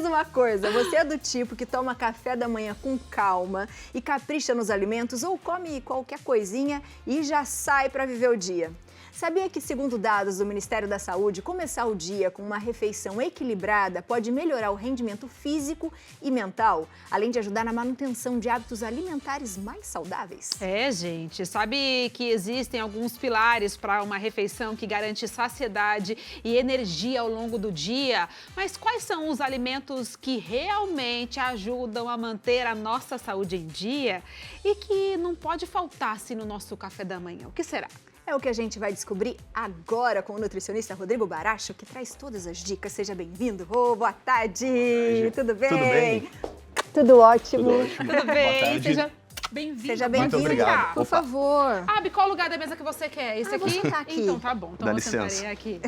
diz uma coisa, você é do tipo que toma café da manhã com calma e capricha nos alimentos ou come qualquer coisinha e já sai para viver o dia? Sabia que, segundo dados do Ministério da Saúde, começar o dia com uma refeição equilibrada pode melhorar o rendimento físico e mental, além de ajudar na manutenção de hábitos alimentares mais saudáveis? É, gente, sabe que existem alguns pilares para uma refeição que garante saciedade e energia ao longo do dia, mas quais são os alimentos que realmente ajudam a manter a nossa saúde em dia e que não pode faltar assim no nosso café da manhã? O que será? É o que a gente vai descobrir agora com o nutricionista Rodrigo Baracho, que traz todas as dicas. Seja bem-vindo. Boa tarde. Tudo bem? Tudo bem? Tudo ótimo. Tudo ótimo. Tudo bem? Boa tarde. Seja bem-vindo. Seja Muito bem-vindo. obrigado. Por Opa. favor. Abi, qual lugar da mesa que você quer? Esse Ah, aqui? vou sentar aqui. Então tá bom. Então Dá eu licença. sentarei aqui.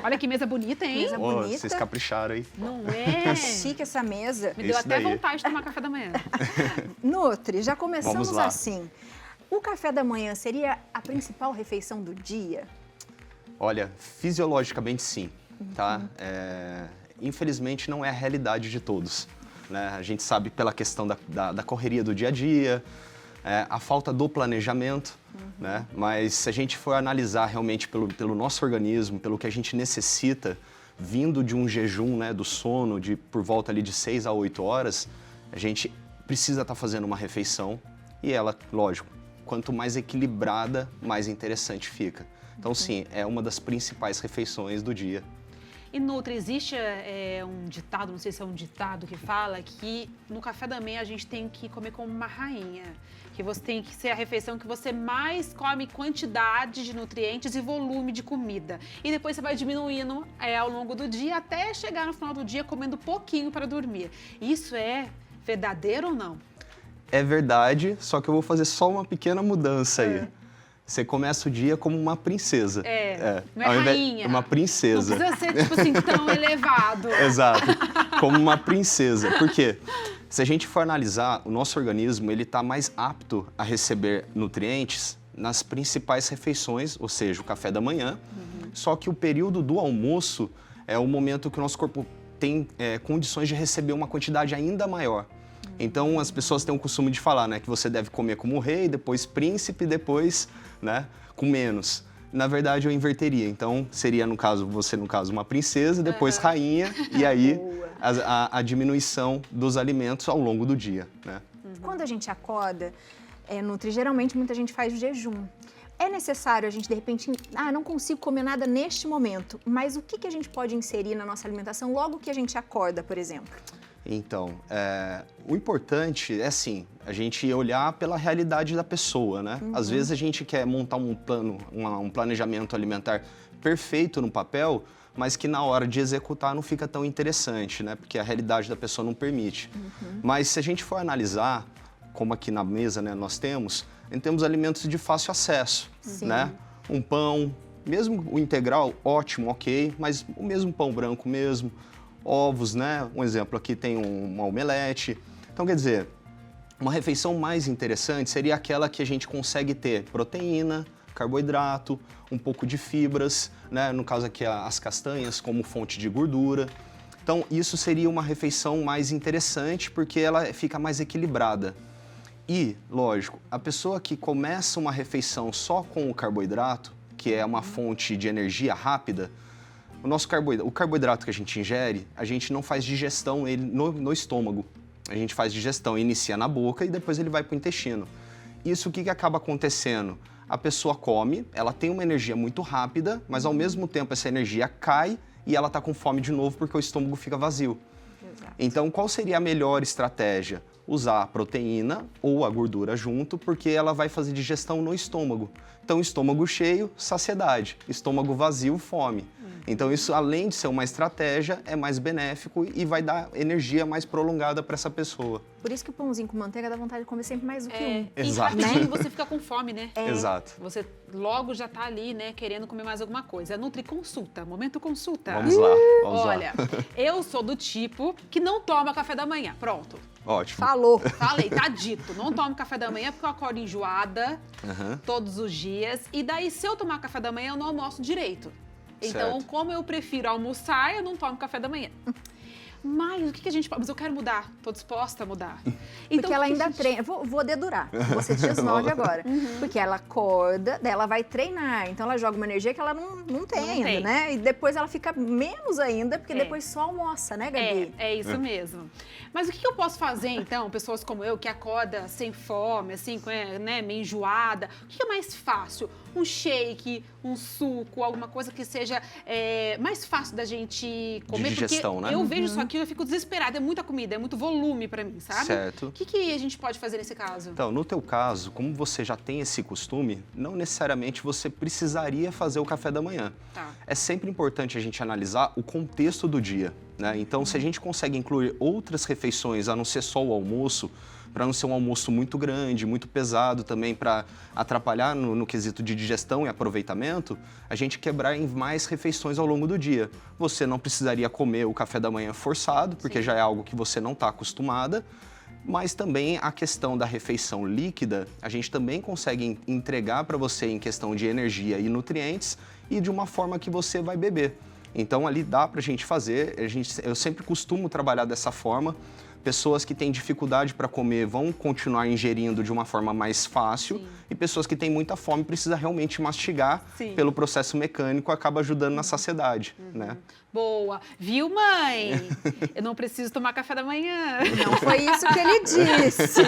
Olha que mesa bonita, hein? Mesa Ó, bonita. vocês capricharam aí. Não é? Chique essa mesa. Me deu Isso até daí. vontade de tomar café da manhã. Nutri, já começamos Vamos lá. assim. O café da manhã seria a principal refeição do dia? Olha, fisiologicamente sim, tá? Infelizmente não é a realidade de todos, né? A gente sabe pela questão da correria do dia a dia, a falta do planejamento, né? Mas se a gente for analisar realmente pelo nosso organismo, pelo que a gente necessita, vindo de um jejum, né, do sono de por volta ali de 6 a 8 horas, a gente precisa estar fazendo uma refeição e ela, lógico, quanto mais equilibrada, mais interessante fica. Então, sim, é uma das principais refeições do dia. E Nutri, existe um ditado, não sei se é um ditado que fala que no café da manhã a gente tem que comer como uma rainha. Que você tem que ser a refeição que você mais come quantidade de nutrientes e volume de comida. E depois você vai diminuindo ao longo do dia até chegar no final do dia comendo pouquinho para dormir. Isso é verdadeiro ou não? É verdade, só que eu vou fazer só uma pequena mudança aí. Você começa o dia como uma princesa. Não é Ao invés- rainha. Uma princesa. Não precisa ser, tipo assim, tão elevado. Exato, como uma princesa. Por quê? Se a gente for analisar, o nosso organismo ele está mais apto a receber nutrientes nas principais refeições, ou seja, o café da manhã. Só que o período do almoço é o momento que o nosso corpo tem condições de receber uma quantidade ainda maior. Então, as pessoas têm o costume de falar, né, que você deve comer como rei, depois príncipe, depois, né, com menos. Na verdade, eu inverteria. Então, seria, no caso, uma princesa, depois rainha, e aí a diminuição dos alimentos ao longo do dia, né? Quando a gente acorda, Nutri, geralmente muita gente faz jejum. É necessário a gente, de repente, não consigo comer nada neste momento, mas o que a gente pode inserir na nossa alimentação logo que a gente acorda, por exemplo? Então, o importante é, sim, a gente olhar pela realidade da pessoa, né? Às vezes a gente quer montar um plano, um planejamento alimentar perfeito no papel, mas que na hora de executar não fica tão interessante, né? Porque a realidade da pessoa não permite. Mas se a gente for analisar, como aqui na mesa, né, nós temos alimentos de fácil acesso, né? Um pão, mesmo o integral, ótimo, ok, mas o mesmo pão branco mesmo, ovos, né? Um exemplo aqui tem uma omelete. Então, quer dizer, uma refeição mais interessante seria aquela que a gente consegue ter proteína, carboidrato, um pouco de fibras, né? No caso aqui as castanhas como fonte de gordura. Então, isso seria uma refeição mais interessante porque ela fica mais equilibrada. E, lógico, a pessoa que começa uma refeição só com o carboidrato, que é uma fonte de energia rápida, o carboidrato que a gente ingere, a gente não faz digestão ele no estômago. A gente faz digestão, inicia na boca e depois ele vai para o intestino. Isso o que acaba acontecendo? A pessoa come, ela tem uma energia muito rápida, mas ao mesmo tempo essa energia cai e ela está com fome de novo porque o estômago fica vazio. Exato. Então, qual seria a melhor estratégia? Usar a proteína ou a gordura junto, porque ela vai fazer digestão no estômago. Então, estômago cheio, saciedade. Estômago vazio, fome. Então, isso, além de ser uma estratégia, é mais benéfico e vai dar energia mais prolongada para essa pessoa. Por isso que o pãozinho com manteiga dá vontade de comer sempre mais do que um. Exato. E rapidinho você fica com fome, né? Exato. Você logo já tá ali, né, querendo comer mais alguma coisa. Nutri consulta, momento consulta. Vamos lá, vamos Olha, lá. eu sou do tipo que não toma café da manhã. Pronto. Ótimo. Falou. Falei, tá dito. Não tomo café da manhã porque eu acordo enjoada Aham. todos os dias. E daí, se eu tomar café da manhã, eu não almoço direito. Então, Certo. como eu prefiro almoçar, eu não tomo café da manhã. Mas o que a gente pode... Mas eu quero mudar, tô disposta a mudar. Porque ela ainda treina. Vou dedurar. Você dias 9 agora. Porque ela acorda, daí ela vai treinar. Então ela joga uma energia que ela não tem ainda, né? E depois ela fica menos ainda, porque depois só almoça, né, Gabi? É isso mesmo. Mas o que eu posso fazer, então, pessoas como eu, que acorda sem fome, assim, né, meio enjoada, o que é mais fácil? Um shake, um suco, alguma coisa que seja mais fácil da gente comer? De digestão, porque né? eu vejo isso aqui e eu fico desesperada. É muita comida, é muito volume pra mim, sabe? Certo. O que a gente pode fazer nesse caso? Então, no teu caso, como você já tem esse costume, não necessariamente você precisaria fazer o café da manhã. Tá. É sempre importante a gente analisar o contexto do dia, né? Então, se a gente consegue incluir outras refeições, a não ser só o almoço, para não ser um almoço muito grande, muito pesado também, para atrapalhar no quesito de digestão e aproveitamento, a gente quebrar em mais refeições ao longo do dia. Você não precisaria comer o café da manhã forçado, porque já é algo que você não está acostumada, mas também a questão da refeição líquida, a gente também consegue entregar para você em questão de energia e nutrientes e de uma forma que você vai beber. Então ali dá para a gente fazer, eu sempre costumo trabalhar dessa forma. Pessoas que têm dificuldade para comer vão continuar ingerindo de uma forma mais fácil. Sim. E pessoas que têm muita fome precisam realmente mastigar. Sim. Pelo processo mecânico, acaba ajudando na saciedade, né? Boa. Viu, mãe? Eu não preciso tomar café da manhã. Não foi isso que ele disse.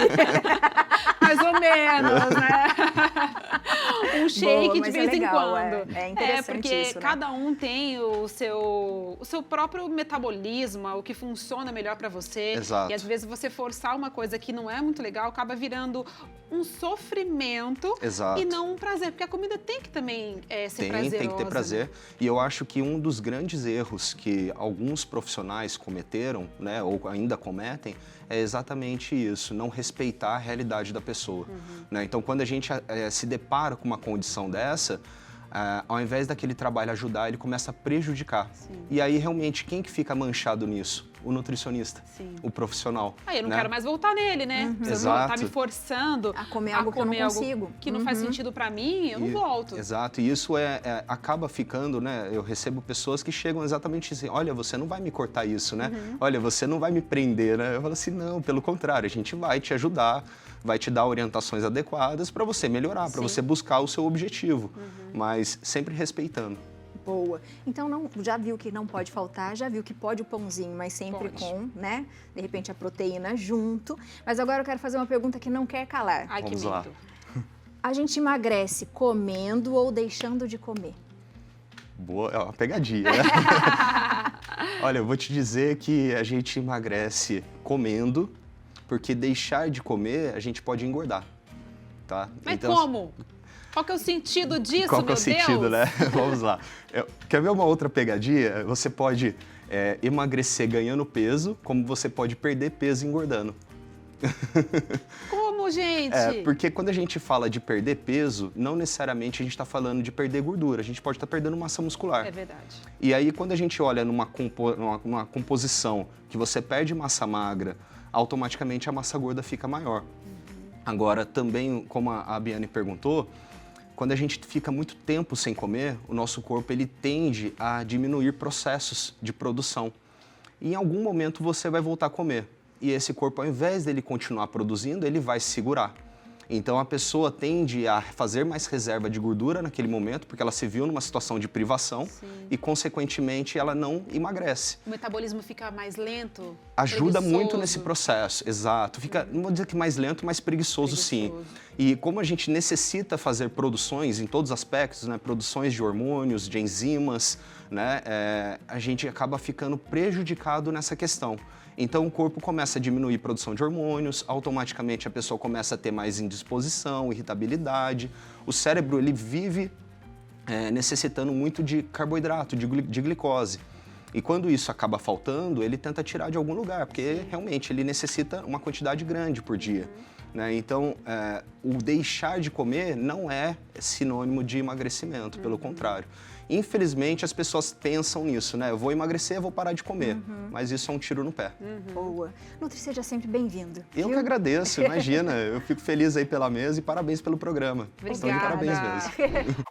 Mais ou menos, né? Um shake de vez em quando. É interessante porque isso, né? cada um tem o seu próprio metabolismo, o que funciona melhor para você. Exato. E às vezes você forçar uma coisa que não é muito legal, acaba virando um sofrimento. Exato. E não um prazer. Porque a comida tem que também ser prazerosa. Tem que ter prazer. Né? E eu acho que um dos grandes erros que alguns profissionais cometeram, né, ou ainda cometem, é exatamente isso, não respeitar a realidade da pessoa. Né? Então, quando a gente se depara com uma condição dessa, ao invés daquele trabalho ajudar, ele começa a prejudicar. Sim. E aí, realmente, quem que fica manchado nisso? O nutricionista, Sim. o profissional. Aí eu não quero mais voltar nele, né? Você Exato. tá me forçando a comer algo que eu não consigo. Que não faz sentido pra mim, eu não volto. Exato, e isso acaba ficando, né? Eu recebo pessoas que chegam exatamente assim, olha, você não vai me cortar isso, né? Olha, você não vai me prender, né? Eu falo assim, não, pelo contrário, a gente vai te ajudar, vai te dar orientações adequadas para você melhorar, para você buscar o seu objetivo, mas sempre respeitando. Boa. Então, já viu que não pode faltar, já viu que pode o pãozinho, mas sempre com, né? De repente, a proteína junto. Mas agora eu quero fazer uma pergunta que não quer calar. Ai, Vamos que lá. medo. A gente emagrece comendo ou deixando de comer? Boa, é uma pegadinha, né? Olha, eu vou te dizer que a gente emagrece comendo, porque deixar de comer, a gente pode engordar, tá? Mas então, como? Qual que é o sentido disso, Qual que é o sentido, Deus? né? Vamos lá. Quer ver uma outra pegadinha? Você pode emagrecer ganhando peso, como você pode perder peso engordando. Como, gente? Porque quando a gente fala de perder peso, não necessariamente a gente está falando de perder gordura, a gente pode estar perdendo massa muscular. É verdade. E aí, quando a gente olha numa composição que você perde massa magra, automaticamente a massa gorda fica maior. Agora, também, como a Biane perguntou, quando a gente fica muito tempo sem comer, o nosso corpo ele tende a diminuir processos de produção. E em algum momento você vai voltar a comer. E esse corpo, ao invés dele continuar produzindo, ele vai se segurar. Então a pessoa tende a fazer mais reserva de gordura naquele momento, porque ela se viu numa situação de privação. Sim. E, consequentemente, ela não emagrece. O metabolismo fica mais lento? Ajuda muito nesse processo, exato. Fica, não vou dizer que mais lento, mas preguiçoso, sim. E como a gente necessita fazer produções em todos os aspectos, né, produções de hormônios, de enzimas, né, a gente acaba ficando prejudicado nessa questão. Então o corpo começa a diminuir a produção de hormônios, automaticamente a pessoa começa a ter mais indisposição, irritabilidade. O cérebro ele vive necessitando muito de carboidrato, de glicose. E quando isso acaba faltando, ele tenta tirar de algum lugar, porque realmente ele necessita uma quantidade grande por dia. Né? Então, o deixar de comer não é sinônimo de emagrecimento, pelo contrário. Infelizmente, as pessoas pensam nisso, né? Eu vou emagrecer, eu vou parar de comer. Mas isso é um tiro no pé. Boa. Nutri, seja sempre bem-vindo. Eu que agradeço, imagina. Eu fico feliz aí pela mesa e parabéns pelo programa. Obrigada. Estão de parabéns mesmo.